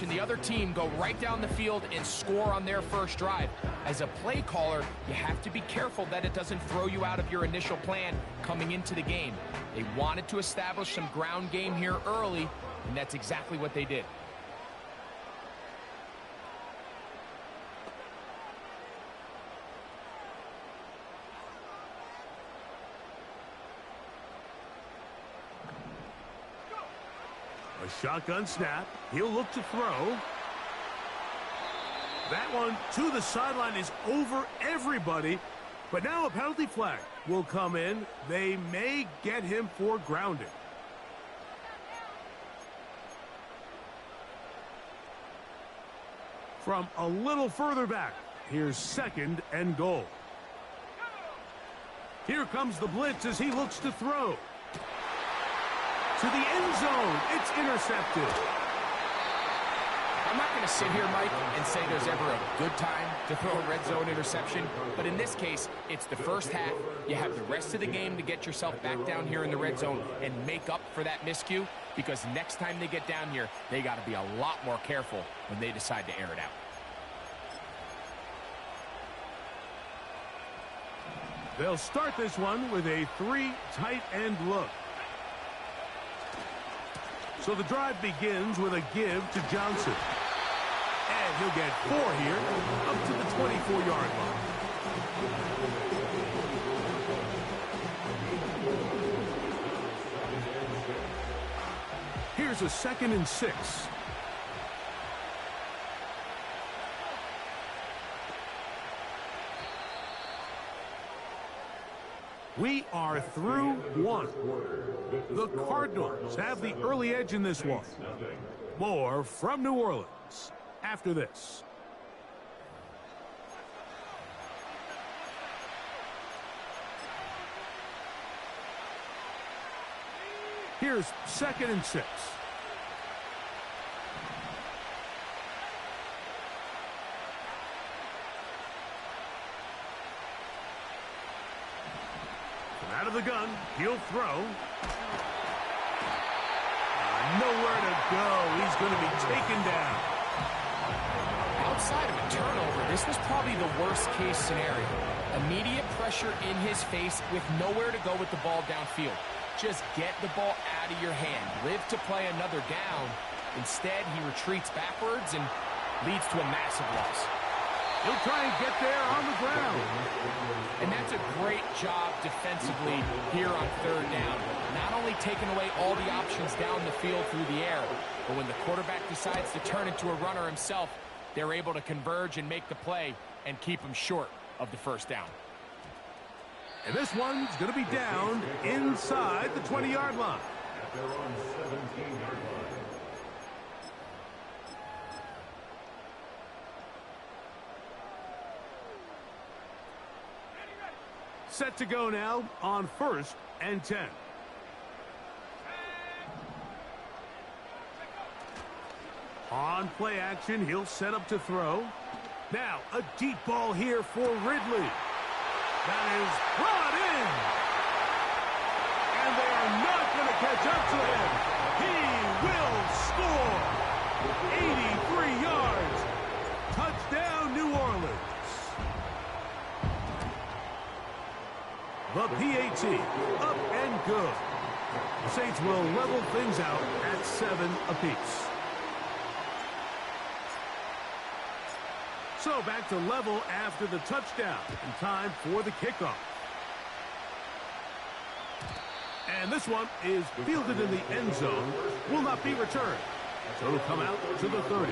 watching the other team go right down the field and score on their first drive. As a play caller, you have to be careful that it doesn't throw you out of your initial plan coming into the game. They wanted to establish some ground game here early, and that's exactly what they did. A shotgun snap. He'll look to throw. That one to the sideline is over everybody. But now a penalty flag will come in. They may get him for grounding. From a little further back, here's 2nd and goal. Here comes the blitz as he looks to throw. To the end zone. It's intercepted. I'm not going to sit here, Mike, and say there's ever a good time to throw a red zone interception, but in this case, it's the first half. You have the rest of the game to get yourself back down here in the red zone and make up for that miscue, because next time they get down here, they got to be a lot more careful when they decide to air it out. They'll start this one with a 3 tight end look. So the drive begins with a give to Johnson. And he'll get 4 here, up to the 24-yard line. Here's a 2nd and 6. We are through 1. The Cardinals have the early edge in this one. More from New Orleans after this. Here's 2nd and 6. Out of the gun, he'll throw. Nowhere to go. He's going to be taken down. Outside of a turnover, this was probably the worst-case scenario. Immediate pressure in his face with nowhere to go with the ball downfield. Just get the ball out of your hand. Live to play another down. Instead, he retreats backwards and leads to a massive loss. He'll try and get there on the ground. And that's a great job defensively here on 3rd down. Not only taking away all the options down the field through the air, but when the quarterback decides to turn into a runner himself, they're able to converge and make the play and keep him short of the 1st down. And this one's going to be down inside the 20-yard line. Set to go now on 1st and 10. On play action, he'll set up to throw. Now, a deep ball here for Ridley. That is brought in. And they are not going to catch up to him. He will score. 83 yards. Touchdown, New Orleans. The PAT, up and good. The Saints will level things out at 7 apiece. So back to level after the touchdown, and time for the kickoff. And this one is fielded in the end zone, will not be returned. So it'll come out to the 30.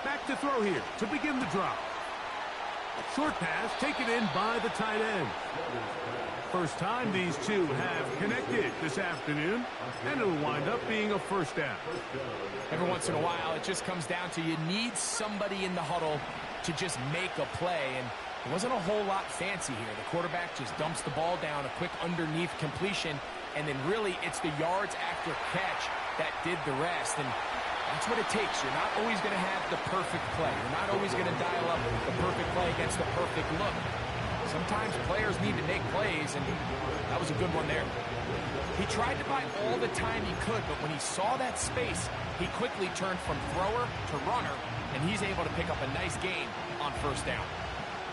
Back to throw here to begin the drive. Short pass taken in by the tight end. First time these two have connected this afternoon, and it'll wind up being a 1st down. Every once in a while, it just comes down to you need somebody in the huddle to just make a play, and It wasn't a whole lot fancy here. The quarterback just dumps the ball down, a quick underneath completion, and then really it's the yards after catch that did the rest. And that's what it takes. You're not always going to have the perfect play. You're not always going to dial up the perfect play against the perfect look. Sometimes players need to make plays, and that was a good one there. He tried to buy all the time he could, but when he saw that space, he quickly turned from thrower to runner, and he's able to pick up a nice gain on first down.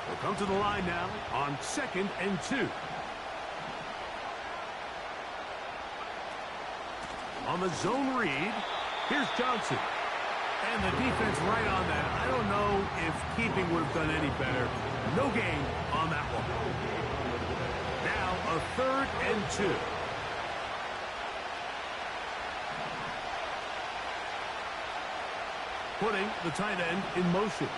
We'll come to the line now on 2nd and 2. On the zone read, here's Johnson. And the defense right on that. I don't know if keeping would have done any better. No gain on that one. Now a 3rd and 2. Putting the tight end in motion.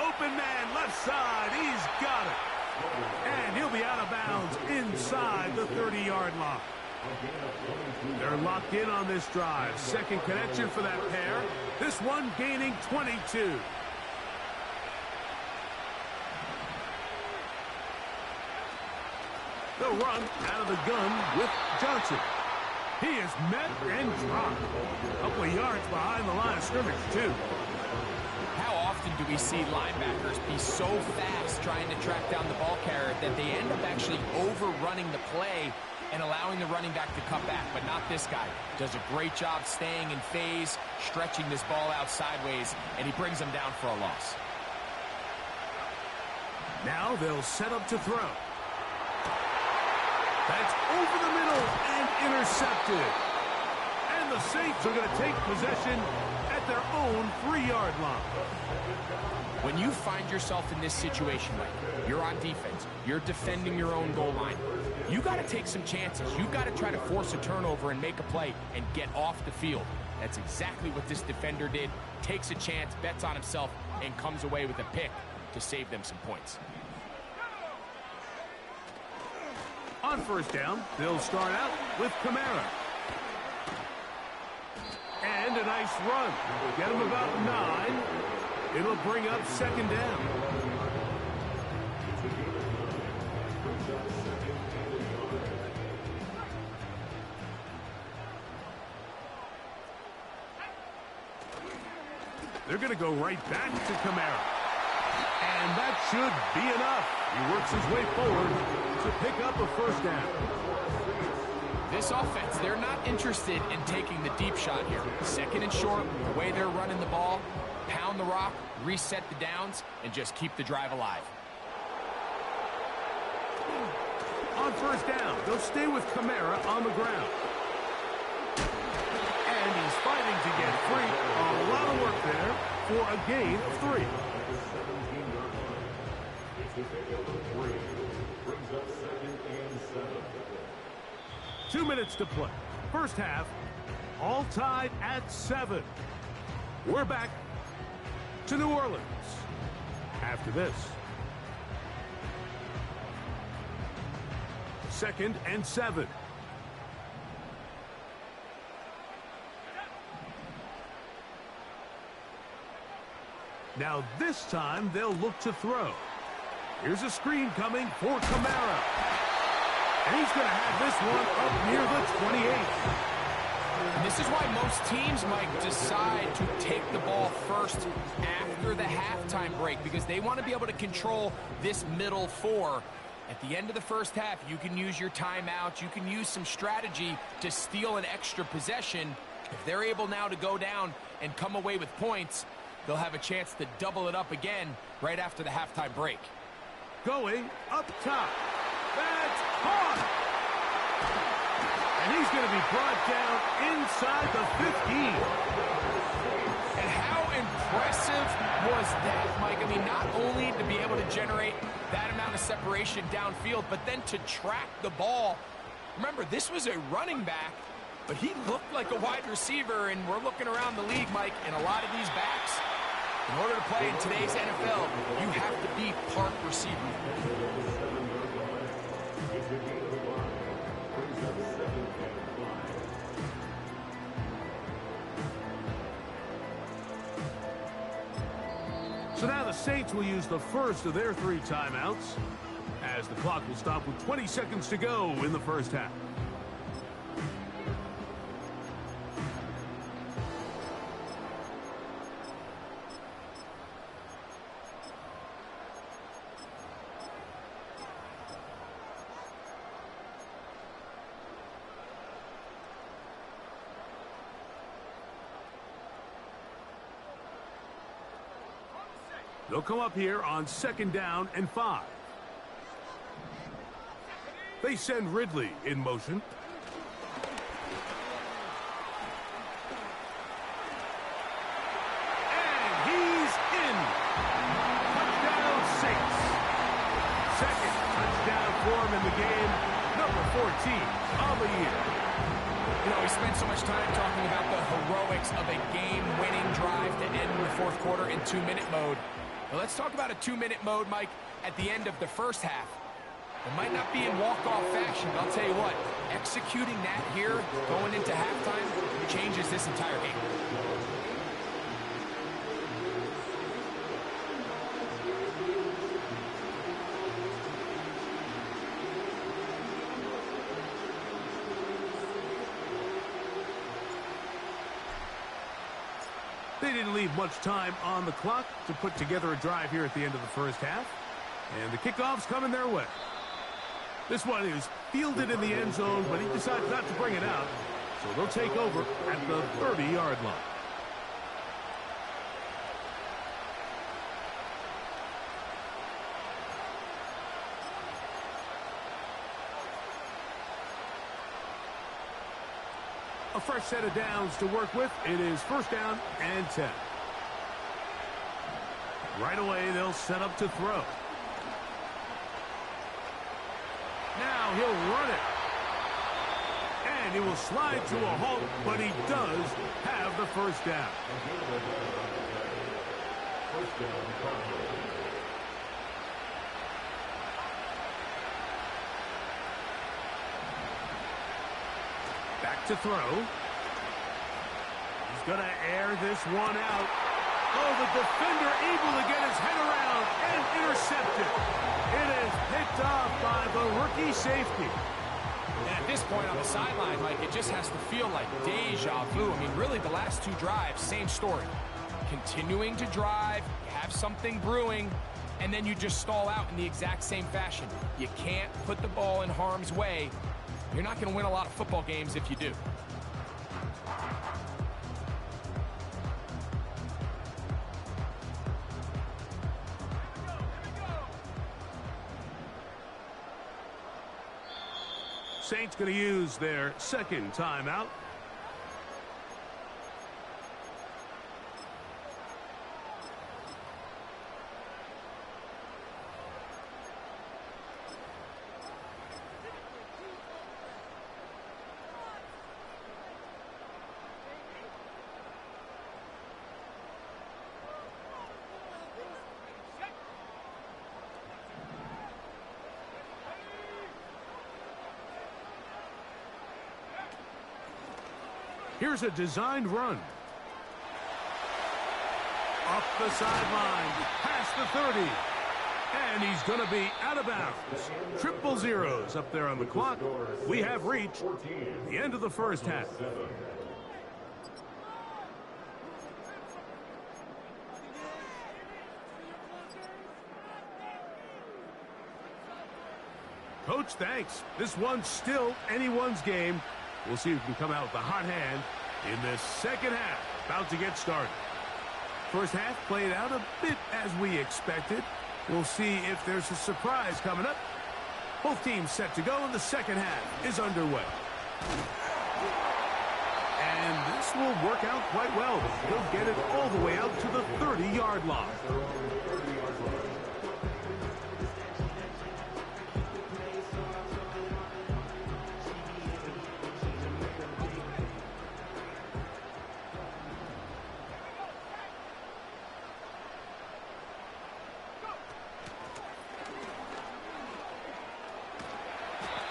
Open man, left side. He's got it. And he'll be out of bounds inside the 30-yard line. They're locked in on this drive. Second connection for that pair. This one gaining 22. They'll run out of the gun with Johnson. He is met and dropped. A couple of yards behind the line of scrimmage, too. How often do we see linebackers be so fast trying to track down the ball carrier that they end up actually overrunning the play and allowing the running back to cut back? But not this guy. Does a great job staying in phase, stretching this ball out sideways, and he brings him down for a loss. Now they'll set up to throw. That's over the middle and intercepted. And the Saints are going to take possession at their own 3-yard line. When you find yourself in this situation, Mike, you're on defense, you're defending your own goal line, you got to take some chances. You've got to try to force a turnover and make a play and get off the field. That's exactly what this defender did. Takes a chance, bets on himself, and comes away with a pick to save them some points. On first down, they'll start out with Kamara. And a nice run. Get him about 9. It'll bring up 2nd down. They're going to go right back to Kamara. And that should be enough. He works his way forward to pick up a first down. This offense, they're not interested in taking the deep shot here. 2nd and short, the way they're running the ball, pound the rock, reset the downs, and just keep the drive alive. On first down, they'll stay with Kamara on the ground. And he's fighting to get free. A lot of work there for a gain of 3. 2 minutes to play. First half, all tied at 7. We're back to New Orleans after this. 2nd and 7. Now this time they'll look to throw. Here's a screen coming for Kamara. And he's going to have this one up near the 28. And this is why most teams might decide to take the ball first after the halftime break, because they want to be able to control this middle 4. At the end of the first half, you can use your timeout. You can use some strategy to steal an extra possession. If they're able now to go down and come away with points, they'll have a chance to double it up again right after the halftime break. Going up top. That's caught. And he's going to be brought down inside the 15. And how impressive was that, Mike? I mean, not only to be able to generate that amount of separation downfield, but then to track the ball. Remember, this was a running back, but he looked like a wide receiver, and we're looking around the league, Mike, and a lot of these backs, in order to play in today's NFL, you have to be part receiver. So now the Saints will use the first of their 3 timeouts, as the clock will stop with 20 seconds to go in the first half. They'll come up here on 2nd down and 5. They send Ridley in motion. And he's in. Touchdown Saints. 2nd touchdown for him in the game. Number 14 of the year. You know, we spent so much time talking about the heroics of a game-winning drive to end the 4th quarter in 2-minute mode. Now let's talk about a 2-minute mode, Mike, at the end of the first half. It might not be in walk-off fashion, but I'll tell you what, executing that here, going into halftime, changes this entire game. They didn't leave much time on the clock to put together a drive here at the end of the first half. And the kickoff's coming their way. This one is fielded in the end zone, but he decides not to bring it out. So they'll take over at the 30-yard line. A fresh set of downs to work with. It is 1st down and 10. Right away, they'll set up to throw. Now he'll run it. And he will slide to a halt, but he does have the 1st down. Back to throw. He's going to air this one out. Oh, the defender able to get his head around and intercept it. It is picked off by the rookie safety. And at this point on the sideline, Mike, it just has to feel like deja vu. I mean, really, the last 2 drives, same story. Continuing to drive, you have something brewing, and then you just stall out in the exact same fashion. You can't put the ball in harm's way. You're not going to win a lot of football games if you do. Saints going to use their 2nd timeout. Here's a designed run. Up the sideline, past the 30. And he's going to be out of bounds. 000 up there on the clock. We have reached the end of the first half. Coach, thanks. This one's still anyone's game. We'll see who can come out with the hot hand in this 2nd half. About to get started. First half played out a bit as we expected. We'll see if there's a surprise coming up. Both teams set to go, and the 2nd half is underway. And this will work out quite well. They'll get it all the way out to the 30-yard line.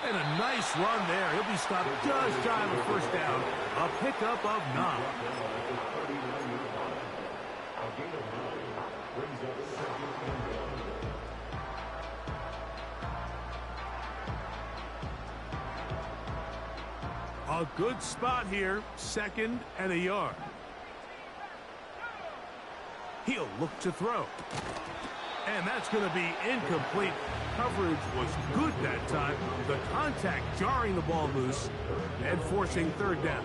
And a nice run there. He'll be stopped just shy of a 1st down. A pickup of 9. A good spot here, 2nd and a yard. He'll look to throw. And that's going to be incomplete. Coverage was good that time. The contact jarring the ball loose and forcing 3rd down.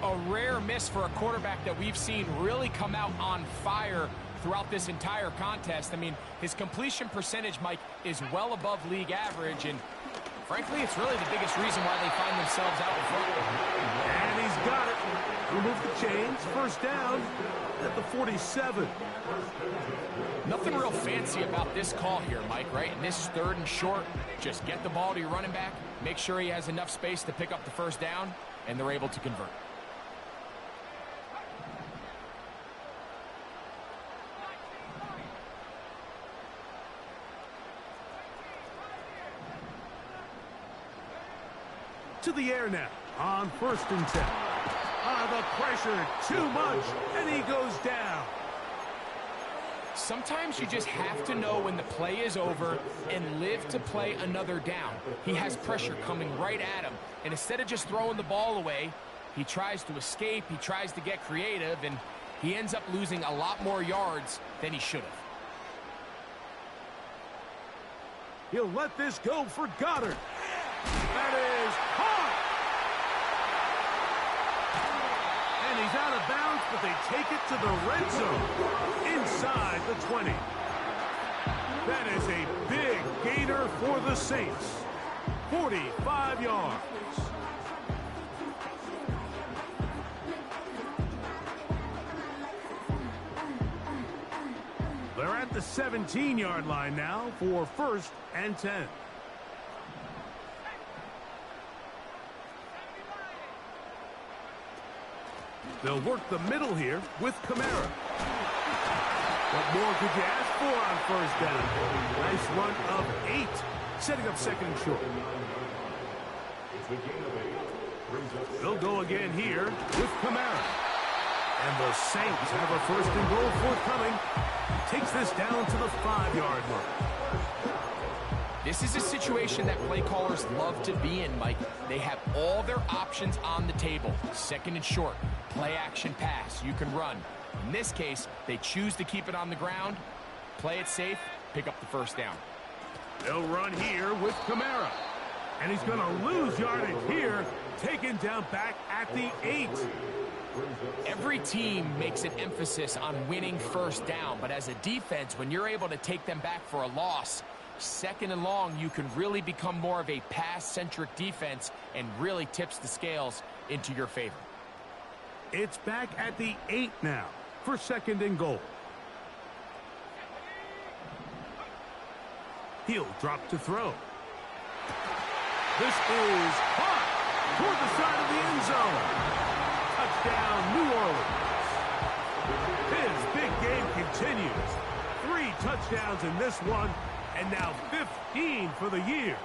A rare miss for a quarterback that we've seen really come out on fire throughout this entire contest. I mean, his completion percentage, Mike, is well above league average, and frankly, it's really the biggest reason why they find themselves out in front. And he's got it. Remove the chains. 1st down at the 47. Nothing real fancy about this call here, Mike, right? In this 3rd and short, just get the ball to your running back, make sure he has enough space to pick up the 1st down, and they're able to convert. To the air now on 1st and 10. The pressure too much, and he goes down. Sometimes you just have to know when the play is over and live to play another down. He has pressure coming right at him, and instead of just throwing the ball away, he tries to escape, he tries to get creative, and he ends up losing a lot more yards than he should have. He'll let this go for Goddard. That is caught. And he's out of bounds, but they take it to the red zone inside the 20. That is a big gainer for the Saints. 45 yards. They're at the 17-yard line now for 1st and 10. They'll work the middle here with Kamara. What more could you ask for on 1st down? Nice run of 8, setting up 2nd and short. They'll go again here with Kamara. And the Saints have a 1st and goal forthcoming. Takes this down to the 5-yard line. This is a situation that play callers love to be in, Mike. They have all their options on the table. 2nd and short, play action pass, you can run. In this case, they choose to keep it on the ground, play it safe, pick up the 1st down. They'll run here with Kamara. And he's going to lose yardage here, taken down back at the 8. Every team makes an emphasis on winning 1st down, but as a defense, when you're able to take them back for a loss, 2nd and long, you can really become more of a pass-centric defense and really tips the scales into your favor. It's back at the 8 now for 2nd and goal. He'll drop to throw. This is caught toward the side of the end zone. Touchdown, New Orleans. His big game continues. 3 touchdowns in this one, and now 15 for the year.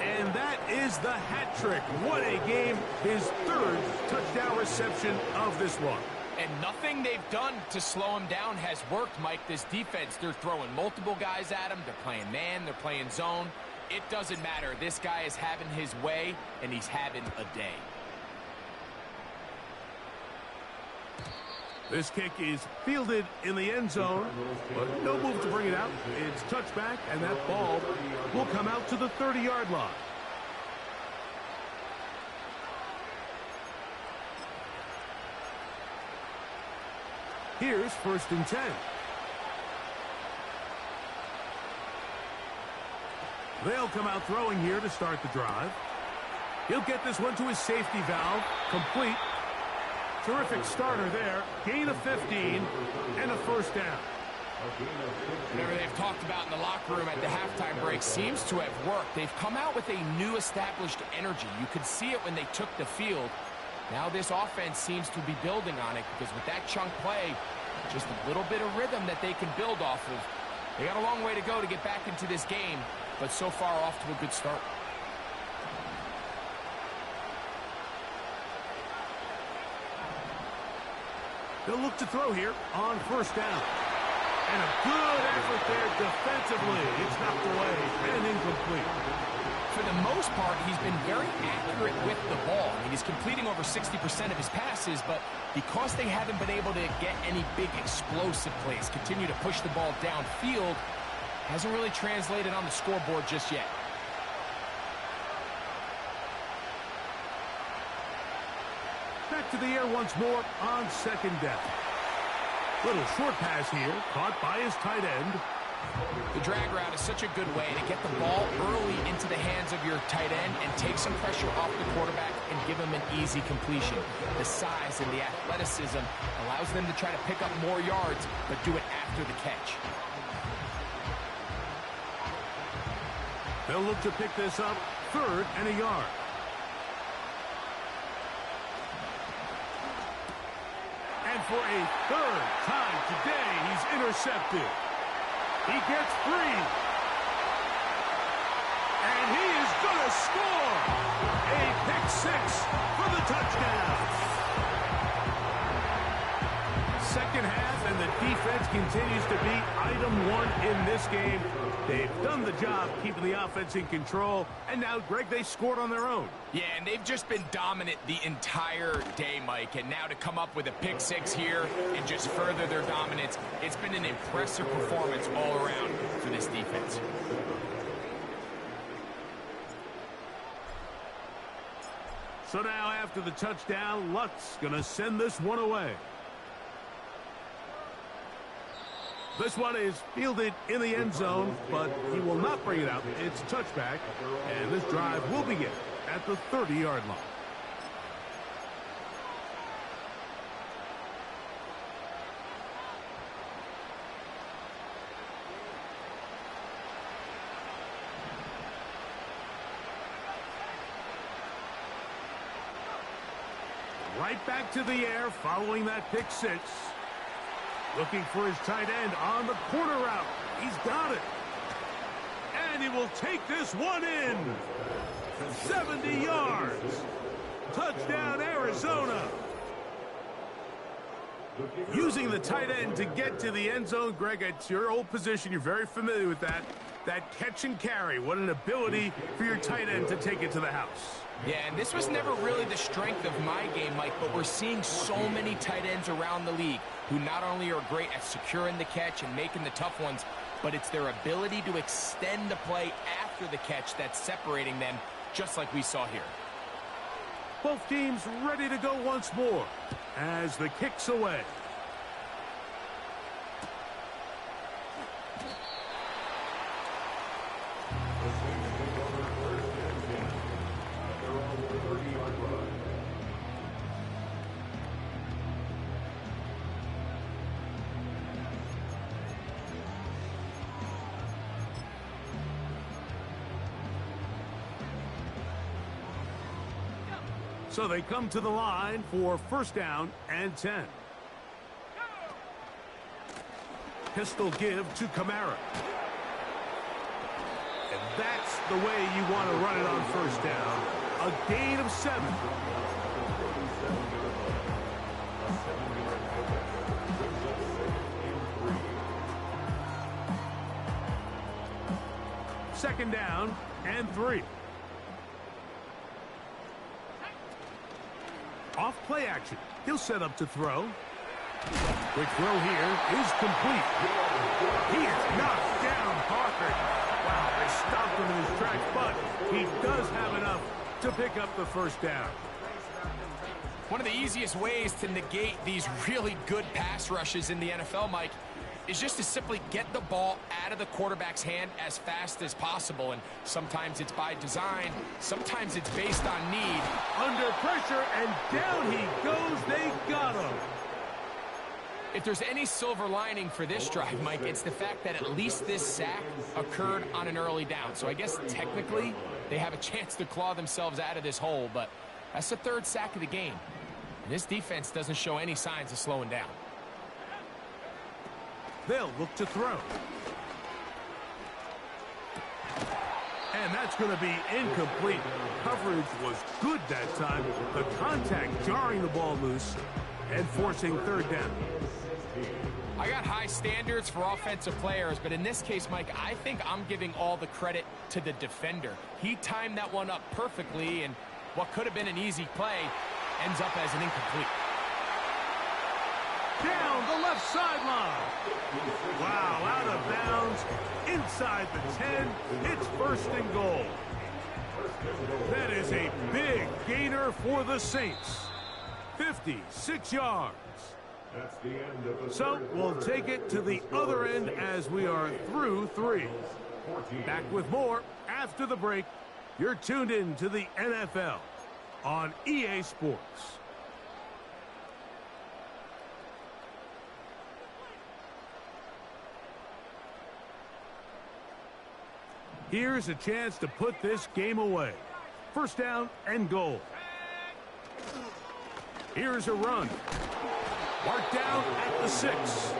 And that is the hat trick. What a game. His 3rd touchdown reception of this one. And nothing they've done to slow him down has worked, Mike. This defense, they're throwing multiple guys at him. They're playing man, they're playing zone. It doesn't matter. This guy is having his way, and he's having a day. This kick is fielded in the end zone, but no move to bring it out. It's touchback, and that ball will come out to the 30-yard line. Here's 1st and 10. They'll come out throwing here to start the drive. He'll get this one to his safety valve, complete. Terrific starter there. Gain of 15 and a 1st down. Whatever they've talked about in the locker room at the halftime break seems to have worked. They've come out with a new established energy. You could see it when they took the field. Now this offense seems to be building on it because with that chunk play, just a little bit of rhythm that they can build off of. They got a long way to go to get back into this game, but so far off to a good start. They'll look to throw here on first down. And a good effort there defensively. It's knocked away and incomplete. For the most part, he's been very accurate with the ball. I mean, he's completing over 60% of his passes, but because they haven't been able to get any big explosive plays, continue to push the ball downfield, hasn't really translated on the scoreboard just yet. Back to the air once more on second down. Little short pass here, caught by his tight end. The drag route is such a good way to get the ball early into the hands of your tight end and take some pressure off the quarterback and give him an easy completion. The size and the athleticism allows them to try to pick up more yards, but do it after the catch. They'll look to pick this up, 3rd and a yard. And for a 3rd time today, he's intercepted. He gets free. And he is going to score. A pick-6 for the touchdown. Second half, and the defense continues to be item 1 in this game. They've done the job keeping the offense in control, and now, Greg, they scored on their own. Yeah, and they've just been dominant the entire day, Mike, and now to come up with a pick-6 here and just further their dominance, it's been an impressive performance all around for this defense. So now, after the touchdown, Luck's going to send this one away. This one is fielded in the end zone, but he will not bring it out. It's a touchback, and this drive will begin at the 30-yard line. Right back to the air following that pick-6. Looking for his tight end on the corner route. He's got it. And he will take this one in. 70 yards. Touchdown, Arizona. Using the tight end to get to the end zone, Greg, it's your old position. You're very familiar with that. That catch and carry. What an ability for your tight end to take it to the house. Yeah, and this was never really the strength of my game, Mike, but we're seeing so many tight ends around the league who not only are great at securing the catch and making the tough ones, but it's their ability to extend the play after the catch that's separating them, just like we saw here. Both teams ready to go once more as the kick's away. So they come to the line for first down and 10. Pistol give to Kamara. And that's the way you want to run it on first down. A gain of 7. Second down and 3. Off play action. He'll set up to throw. Quick throw here is complete. He is knocked down hard. Wow, they stopped him in his tracks, but he does have enough to pick up the first down. One of the easiest ways to negate these really good pass rushes in the NFL, Mike, is just to simply get the ball out of the quarterback's hand as fast as possible. And sometimes it's by design, sometimes it's based on need. Under pressure, and down he goes. They got him. If there's any silver lining for this drive, Mike, it's the fact that at least this sack occurred on an early down. So I guess technically they have a chance to claw themselves out of this hole, but that's the 3rd sack of the game. And this defense doesn't show any signs of slowing down. They'll look to throw. And that's going to be incomplete. Coverage was good that time. The contact jarring the ball loose. and forcing third down. I got high standards for offensive players, but in this case, Mike, I think I'm giving all the credit to the defender. He timed that one up perfectly, and what could have been an easy play ends up as an incomplete. Down the left sideline. Wow, out of bounds, inside the 10. It's first and goal. That is a big gainer for the Saints. 56 yards. So we'll take it to the other end as we are through 3. Back with more after the break. You're tuned in to the NFL on EA Sports. Here's a chance to put this game away. First down and goal. Here's a run. Marked down at the 6.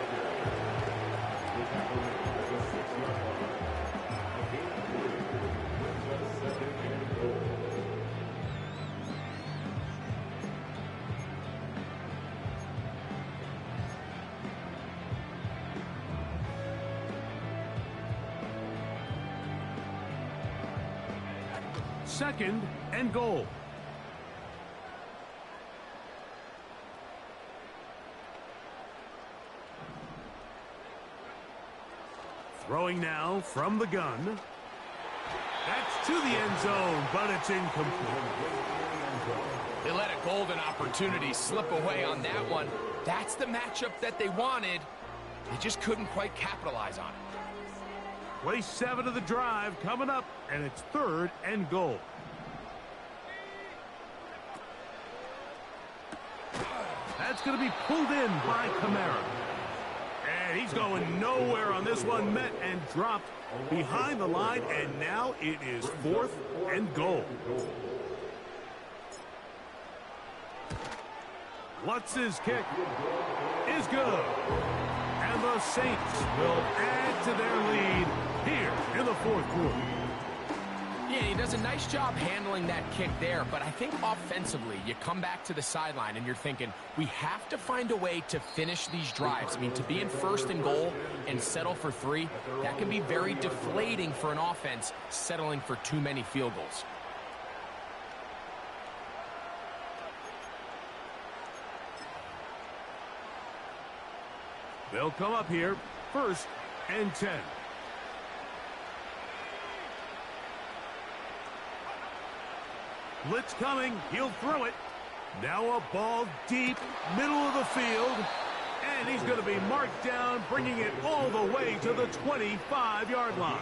Second and goal. Throwing now from the gun. That's to the end zone, but it's incomplete. They let a golden opportunity slip away on that one. That's the matchup that they wanted. They just couldn't quite capitalize on it. Play 7 of the drive coming up, and it's third and goal. That's going to be pulled in by Kamara. And he's going nowhere on this one. Met and dropped behind the line, and now it is fourth and goal. Lutz's kick is good. And the Saints will add to their lead here in the fourth quarter. Yeah, he does a nice job handling that kick there, but I think offensively, you come back to the sideline and you're thinking, we have to find a way to finish these drives. I mean, to be in first and goal and settle for 3, that can be very deflating for an offense settling for too many field goals. They'll come up here, first and 10. Blitz coming, he'll throw it. Now a ball deep, middle of the field. And he's going to be marked down, bringing it all the way to the 25-yard line.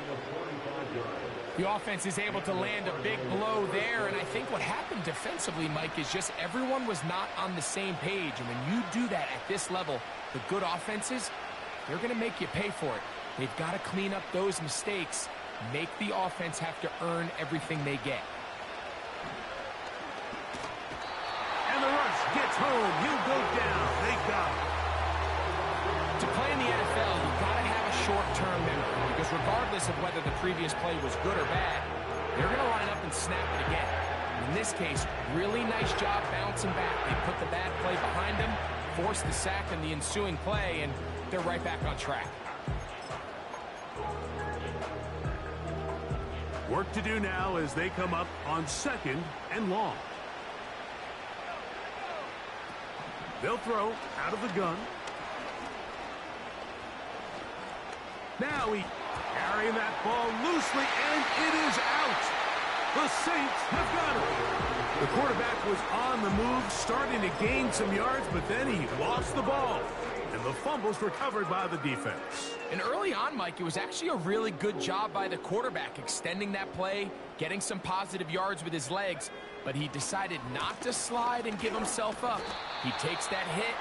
The offense is able to land a big blow there, and I think what happened defensively, Mike, is just everyone was not on the same page. And when you do that at this level, the good offenses, they're going to make you pay for it. They've got to clean up those mistakes, make the offense have to earn everything they get. And the rush gets home. He'll go down. They got him. To play in the NFL, you've got to have a short-term memory, because regardless of whether the previous play was good or bad, they're going to line up and snap it again. In this case, really nice job bouncing back. They put the bad play behind them, forced the sack in the ensuing play, and they're right back on track. Work to do now as they come up on second and long. They'll throw out of the gun. Now he carrying that ball loosely, and it is out. The Saints have got it. The quarterback was on the move, starting to gain some yards, but then he lost the ball. And the fumble's recovered by the defense. And early on, Mike, it was actually a really good job by the quarterback, extending that play, getting some positive yards with his legs, but he decided not to slide and give himself up. He takes that hit,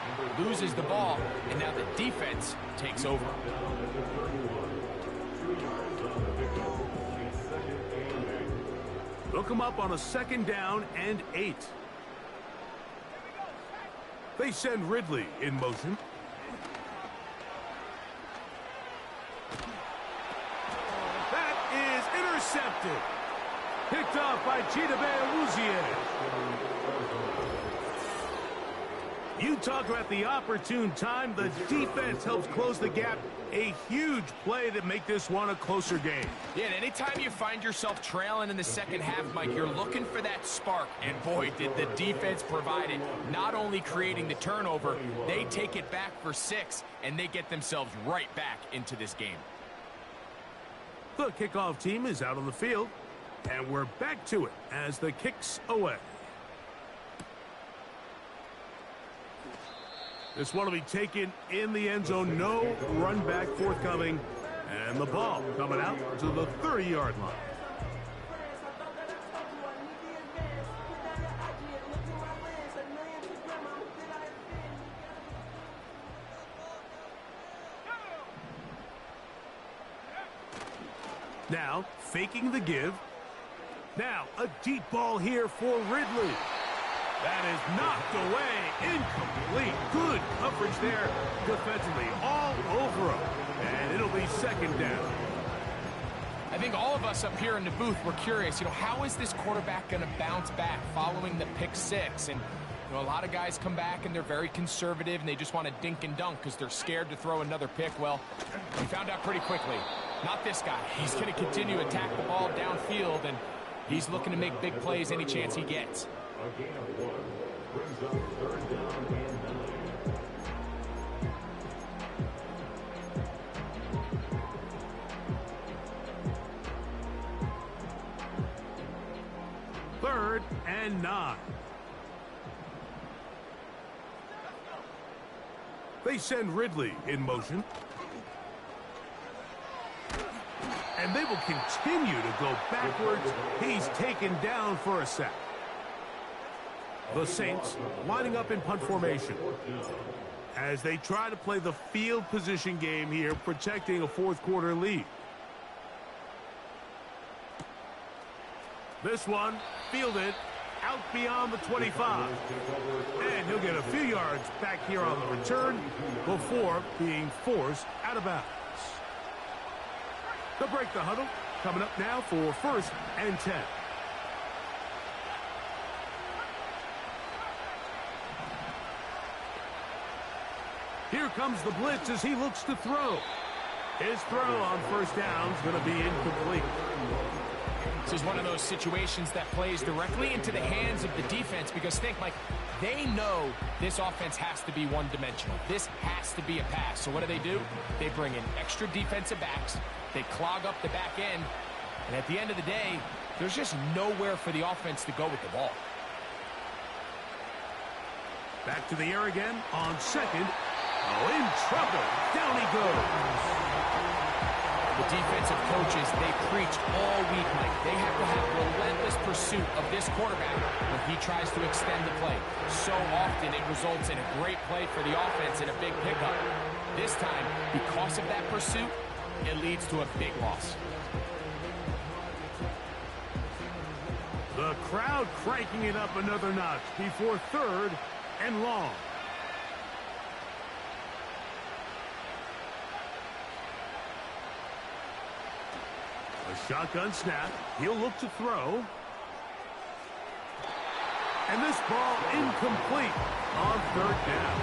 loses the ball, and now the defense takes over. They'll come up on a second down and 8. They send Ridley in motion. That is intercepted. Picked off by Chidobe Awuzie. You talk about the opportune time. The defense helps close the gap. A huge play to make this one a closer game. Yeah, and anytime you find yourself trailing in the second half, Mike, you're looking for that spark. And boy, did the defense provide it. Not only creating the turnover, they take it back for 6, and they get themselves right back into this game. The kickoff team is out on the field, and we're back to it as the kick's away. This one will be taken in the end zone. No run back forthcoming. And the ball coming out to the 30-yard line. Now, faking the give. Now, a deep ball here for Ridley. That is knocked away. Incomplete. Good coverage there defensively. All over him. And it'll be second down. I think all of us up here in the booth were curious, how is this quarterback going to bounce back following the pick 6? And, a lot of guys come back and they're very conservative and they just want to dink and dunk because they're scared to throw another pick. Well, we found out pretty quickly. Not this guy. He's going to continue to attack the ball downfield, and he's looking to make big plays any chance he gets. Third and 9. They send Ridley in motion. And they will continue to go backwards. He's taken down for a sack. The Saints lining up in punt formation as they try to play the field position game here, protecting a fourth-quarter lead. This one fielded out beyond the 25. And he'll get a few yards back here on the return before being forced out of bounds. They'll break the huddle. Coming up now for 1st and 10. Here comes the blitz as he looks to throw. His throw on first down is going to be incomplete. This is one of those situations that plays directly into the hands of the defense because think, Mike, they know this offense has to be one-dimensional. This has to be a pass. So what do? They bring in extra defensive backs. They clog up the back end. And at the end of the day, there's just nowhere for the offense to go with the ball. Back to the air again on second. Oh, in trouble. Down he goes. The defensive coaches, they preached all week, Mike. They have to have relentless pursuit of this quarterback when he tries to extend the play. So often it results in a great play for the offense and a big pickup. This time, because of that pursuit, it leads to a big loss. The crowd cranking it up another notch before 3rd and long. A shotgun snap. He'll look to throw. And this ball incomplete on 3rd down.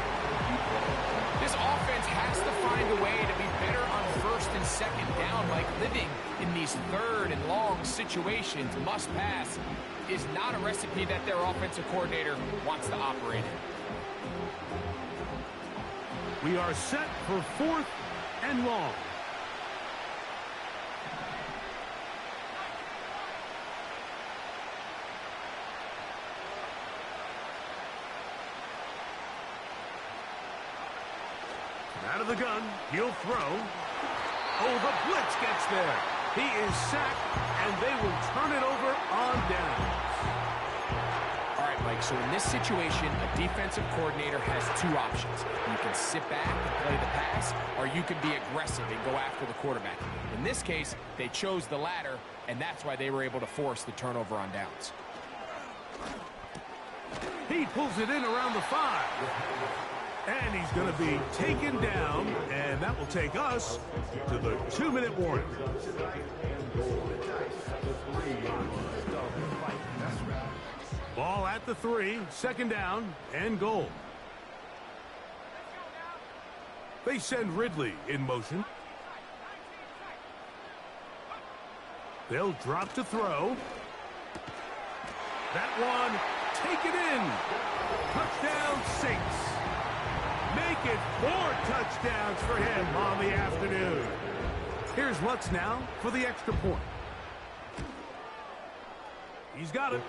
This offense has to find a way to be better on 1st and 2nd down. Like living in these 3rd and long situations, must pass, is not a recipe that their offensive coordinator wants to operate in. We are set for 4th and long. Out of the gun, he'll throw. Oh, the blitz gets there. He is sacked, and they will turn it over on downs. All right, Mike, so in this situation, a defensive coordinator has 2 options. You can sit back and play the pass, or you can be aggressive and go after the quarterback. In this case, they chose the latter, and that's why they were able to force the turnover on downs. He pulls it in around the 5. And he's going to be taken down, and that will take us to the 2-minute warning. Ball at the 3, 2nd down, and goal. They send Ridley in motion. They'll drop to throw. That one, take it in. Touchdown, Saints. Make it 4 touchdowns for him on the afternoon. Here's Lutz now for the extra point. He's got it.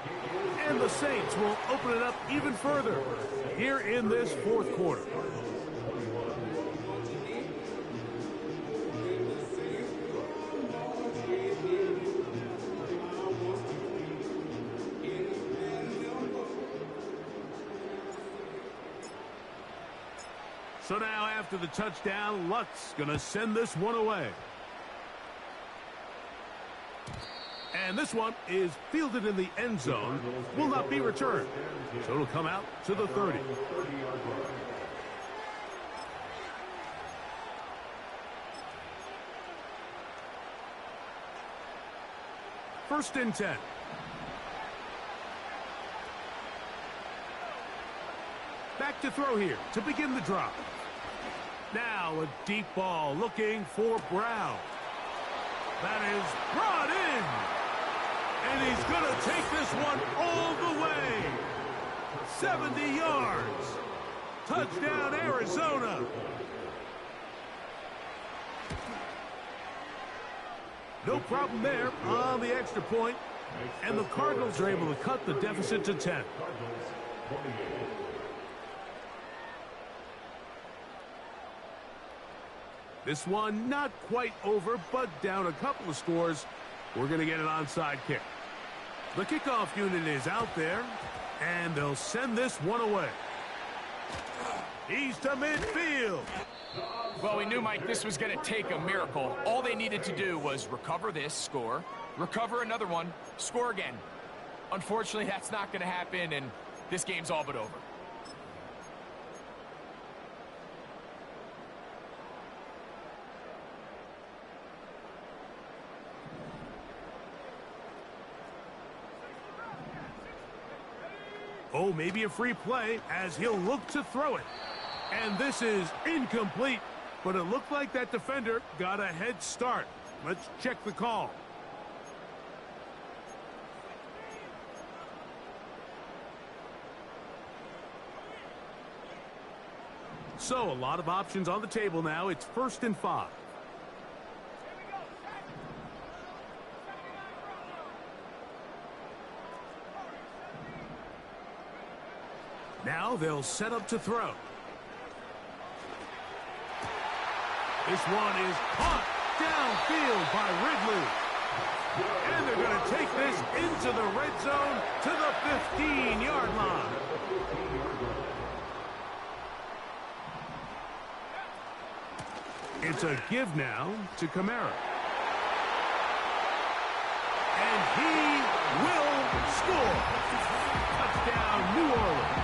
And the Saints will open it up even further here in this fourth quarter. So now after the touchdown, Lutz going to send this one away. And this one is fielded in the end zone, will not be returned. So it'll come out to the 30. First and 10. Back to throw here to begin the drive. Now a deep ball looking for Brown. That is brought in. And he's going to take this one all the way. 70 yards. Touchdown, Arizona. No problem there on the extra point. And the Cardinals are able to cut the deficit to 10. This one not quite over, but down a couple of scores. We're going to get an onside kick. The kickoff unit is out there, and they'll send this one away. He's to midfield. Well, we knew, Mike, this was going to take a miracle. All they needed to do was recover this, score, recover another one, score again. Unfortunately, that's not going to happen, and this game's all but over. Oh, maybe a free play as he'll look to throw it. And this is incomplete, but it looked like that defender got a head start. Let's check the call. So a lot of options on the table now. It's 1st and 5. Now they'll set up to throw. This one is caught downfield by Ridley. And they're going to take this into the red zone to the 15-yard line. It's a give now to Kamara. And he will score. Touchdown, New Orleans.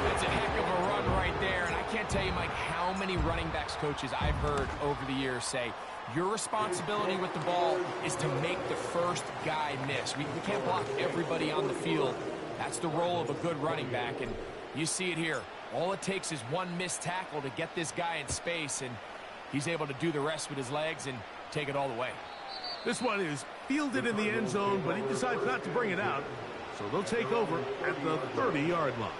That's a heck of a run right there, and I can't tell you, Mike, how many running backs coaches I've heard over the years say, your responsibility with the ball is to make the first guy miss. We can't block everybody on the field. That's the role of a good running back, and you see it here. All it takes is one missed tackle to get this guy in space, and he's able to do the rest with his legs and take it all the way. This one is fielded in the end zone, but he decides not to bring it out, so they'll take over at the 30-yard line.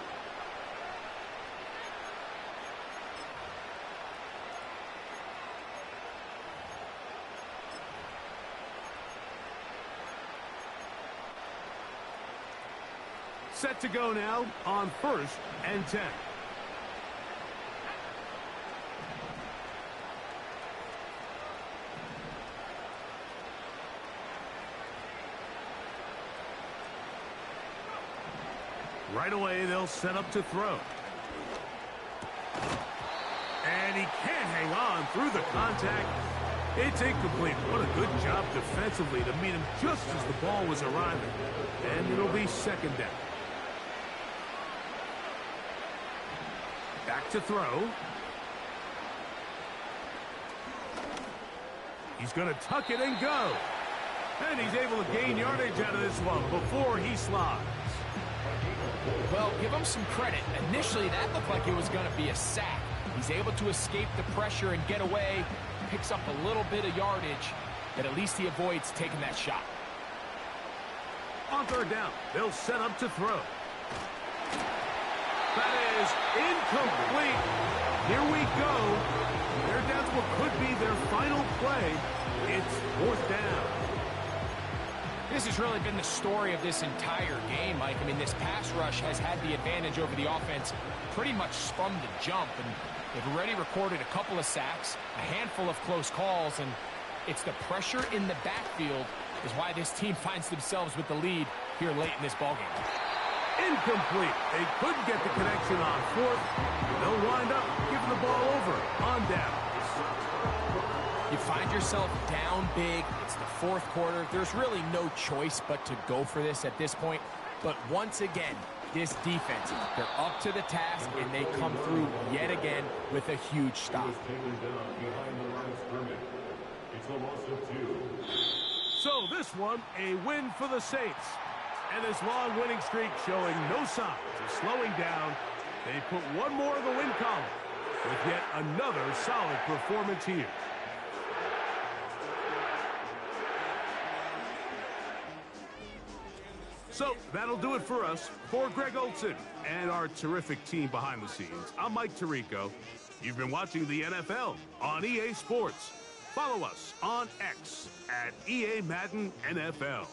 Set to go now on 1st and 10. Right away, they'll set up to throw. And he can't hang on through the contact. It's incomplete. What a good job defensively to meet him just as the ball was arriving. And it'll be 2nd down. Back to throw. He's going to tuck it and go. And he's able to gain yardage out of this one before he slides. Well, give him some credit. Initially, that looked like it was going to be a sack. He's able to escape the pressure and get away, picks up a little bit of yardage, but at least he avoids taking that shot. On third down, they'll set up to throw. That is incomplete. Here we go. They're down to what could be their final play. It's fourth down. This has really been the story of this entire game, Mike. I mean, this pass rush has had the advantage over the offense pretty much from the jump, and they've already recorded a couple of sacks, a handful of close calls, and it's the pressure in the backfield is why this team finds themselves with the lead here late in this ballgame. Incomplete. They couldn't get the connection on fourth. They'll wind up giving the ball over on down. You find yourself down big. It's the fourth quarter. There's really no choice but to go for this at this point. But once again, this defense, they're up to the task, and they come through yet again with a huge stop. So this one, a win for the Saints. And this long winning streak showing no signs of slowing down. They put one more in the win column with yet another solid performance here. So that'll do it for us. For Greg Olson and our terrific team behind the scenes, I'm Mike Tirico. You've been watching the NFL on EA Sports. Follow us on X at EA Madden NFL.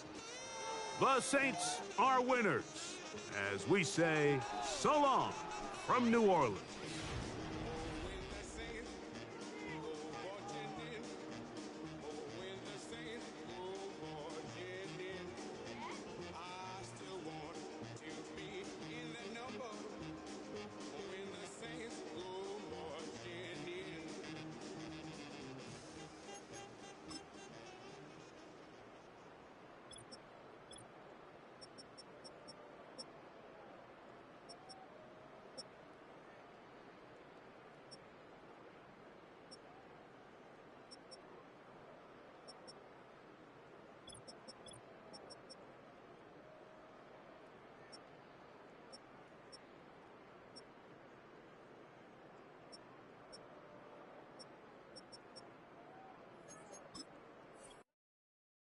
The Saints are winners, as we say so long from New Orleans.